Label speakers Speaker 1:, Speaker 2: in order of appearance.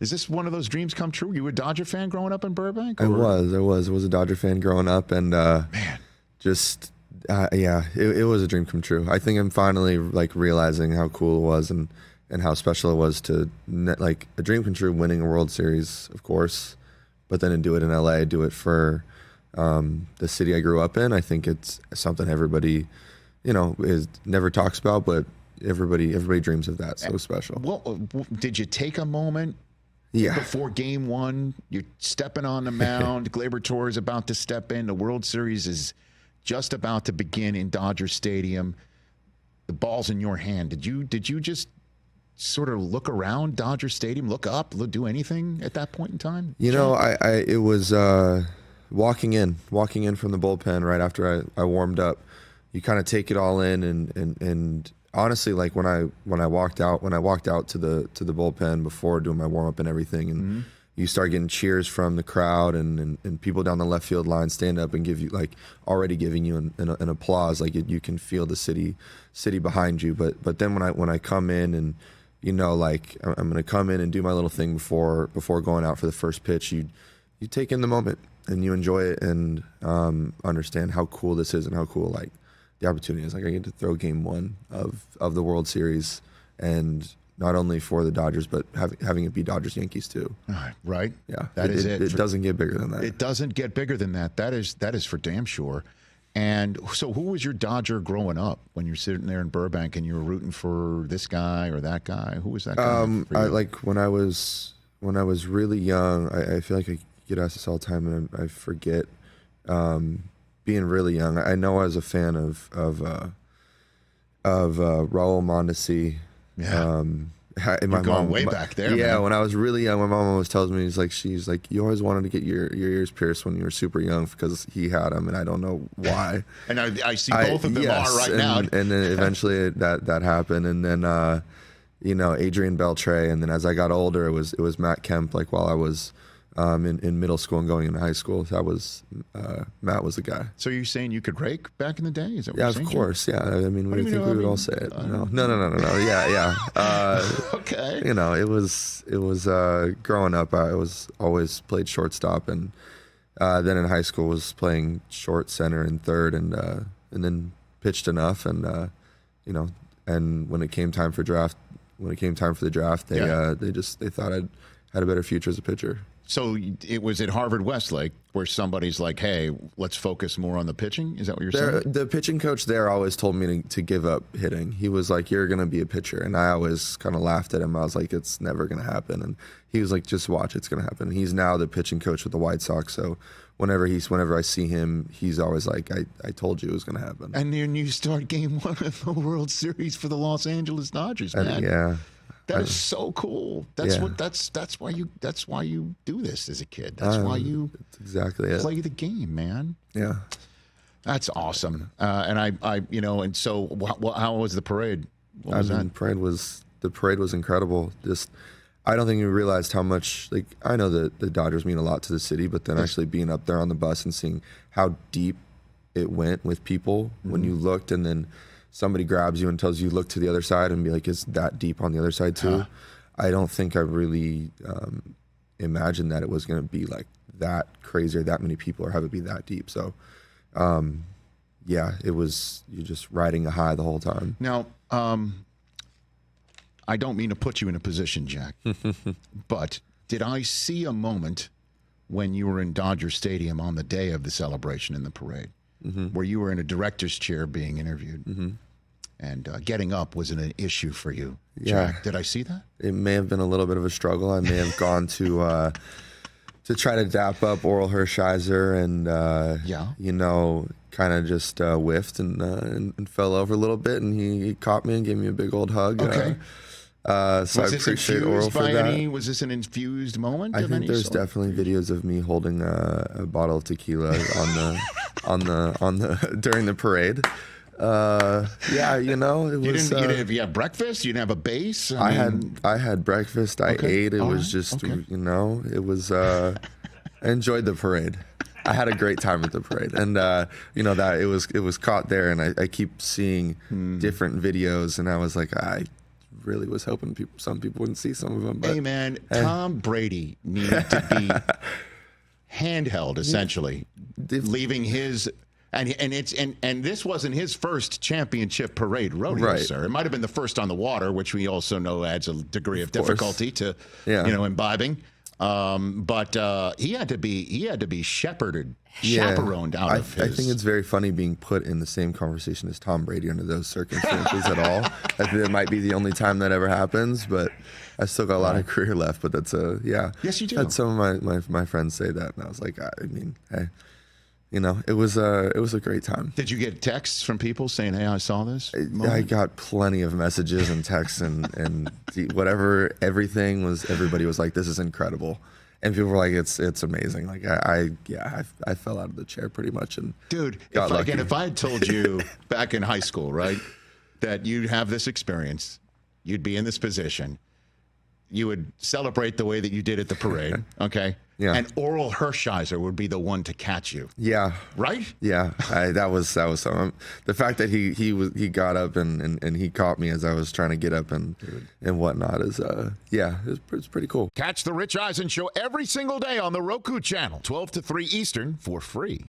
Speaker 1: Is this one of those dreams come true? You were a Dodger fan growing up in Burbank?
Speaker 2: I was a Dodger fan growing up, and
Speaker 1: Man.
Speaker 2: just it was a dream come true. I think I'm finally like realizing how cool it was and how special it was to like a dream come true, winning a World Series, of course, but then to do it in LA, do it for the city I grew up in. I think it's something everybody, never talks about, but everybody dreams of that. So special.
Speaker 1: Well, did you take a moment?
Speaker 2: Yeah.
Speaker 1: Before game one, you're stepping on the mound. Gleyber Torres is about to step in. The World Series is just about to begin in Dodger Stadium. The ball's in your hand. Did you just sort of look around Dodger Stadium, look up, do anything at that point in time?
Speaker 2: It was walking in from the bullpen right after I warmed up. You kind of take it all in, and honestly, like when I walked out to the bullpen before doing my warm up and everything, and you start getting cheers from the crowd and people down the left field line stand up and give you like already giving you an applause, like you can feel the city behind you. But then when I come in and like I'm gonna come in and do my little thing before going out for the first pitch, you take in the moment and you enjoy it and understand how cool this is and how cool like the opportunity is. Like I get to throw game one of the World Series, and not only for the Dodgers, but having it be Dodgers-Yankees too.
Speaker 1: Right.
Speaker 2: Yeah.
Speaker 1: That is it.
Speaker 2: It doesn't get bigger than that.
Speaker 1: It doesn't get bigger than that. That is for damn sure. And so who was your Dodger growing up when you're sitting there in Burbank and you were rooting for this guy or that guy? Who was that guy for you?
Speaker 2: Like when I was really young, I feel like I get asked this all the time and I forget. Being really young, I know I was a fan of Raul Mondesi.
Speaker 1: Yeah.
Speaker 2: You're
Speaker 1: going way back there.
Speaker 2: Yeah,
Speaker 1: man.
Speaker 2: When I was really young, my mom always tells me, she's like, you always wanted to get your ears pierced when you were super young because he had them, and I don't know why.
Speaker 1: And I see both of them are right now.
Speaker 2: And then eventually that happened, and then Adrian Beltre, and then as I got older, it was Matt Kemp. Like while I was in middle school and going into high school, that was Matt was the guy.
Speaker 1: So you're saying you could rake back in the day? Is that what
Speaker 2: Yeah,
Speaker 1: you're
Speaker 2: of
Speaker 1: saying,
Speaker 2: course. Yeah, I mean, we would all say it. No. Yeah.
Speaker 1: Okay.
Speaker 2: It was growing up. I was always played shortstop, and then in high school was playing short, center, and third, and then pitched enough, and and when it came time for the draft, they thought I had a better future as a pitcher.
Speaker 1: So it was at Harvard Westlake where somebody's like, hey, let's focus more on the pitching? Is that what you're saying?
Speaker 2: The pitching coach there always told me to give up hitting. He was like, you're going to be a pitcher. And I always kind of laughed at him. I was like, it's never going to happen. And he was like, just watch, it's going to happen. He's now the pitching coach with the White Sox. So whenever I see him, he's always like, I told you it was going to happen.
Speaker 1: And then you start game one of the World Series for the Los Angeles Dodgers, man.
Speaker 2: Yeah.
Speaker 1: That is so cool. That's why you do this as a kid. That's why you
Speaker 2: exactly
Speaker 1: play the game, man.
Speaker 2: Yeah.
Speaker 1: That's awesome. And so how was the parade? What was that?
Speaker 2: The parade was incredible. Just I don't think you realized how much, like, I know that the Dodgers mean a lot to the city, but then actually being up there on the bus and seeing how deep it went with people when you looked, and then somebody grabs you and tells you look to the other side and be like, it's that deep on the other side too. I don't think I really imagined that it was going to be like that crazy or that many people or have it be that deep. So, it was, you're just riding a high the whole time.
Speaker 1: Now, I don't mean to put you in a position, Jack, but did I see a moment when you were in Dodger Stadium on the day of the celebration in the parade? Where you were in a director's chair being interviewed, and getting up wasn't an issue for you, Jack.
Speaker 2: Yeah.
Speaker 1: Did I see that?
Speaker 2: It may have been a little bit of a struggle. I may have gone to try to dap up Oral Hershiser, and kind of just whiffed and fell over a little bit, and he caught me and gave me a big old hug.
Speaker 1: Okay.
Speaker 2: So I appreciate Oral for that.
Speaker 1: Was this an infused moment?
Speaker 2: I think there's definitely videos of me holding a bottle of tequila on the during the parade. It was.
Speaker 1: Did you have breakfast? You didn't have a base?
Speaker 2: I had breakfast. I ate. It was just it was. I enjoyed the parade. I had a great time at the parade, and that it was caught there, and I keep seeing different videos, and I was like, I really was hoping some people wouldn't see some of them. But,
Speaker 1: hey, man, Tom Brady needed to be handheld, essentially, leaving his... And this wasn't his first championship parade rodeo, sir. It might have been the first on the water, which we also know adds a degree of difficulty to imbibing. But he had to be chaperoned out of his.
Speaker 2: I think it's very funny being put in the same conversation as Tom Brady under those circumstances at all. I think that might be the only time that ever happens, but I still got a lot of career left. But that's
Speaker 1: Yes, you do.
Speaker 2: Had some of my friends say that, and I was like, I mean, hey. It was a great time.
Speaker 1: Did you get texts from people saying, "Hey, I saw this"?
Speaker 2: I got plenty of messages and texts and whatever. Everybody was like, "This is incredible," and people were like, "It's amazing." Like I fell out of the chair pretty much. And
Speaker 1: dude, if I had told you back in high school, right, that you'd have this experience, you'd be in this position, you would celebrate the way that you did at the parade, okay?
Speaker 2: Yeah.
Speaker 1: And Oral Hershiser would be the one to catch you.
Speaker 2: Yeah.
Speaker 1: Right?
Speaker 2: Yeah. That was the fact that he got up and he caught me as I was trying to get up and whatnot is it's pretty cool.
Speaker 1: Catch the Rich Eisen Show every single day on the Roku Channel, 12 to 3 Eastern for free.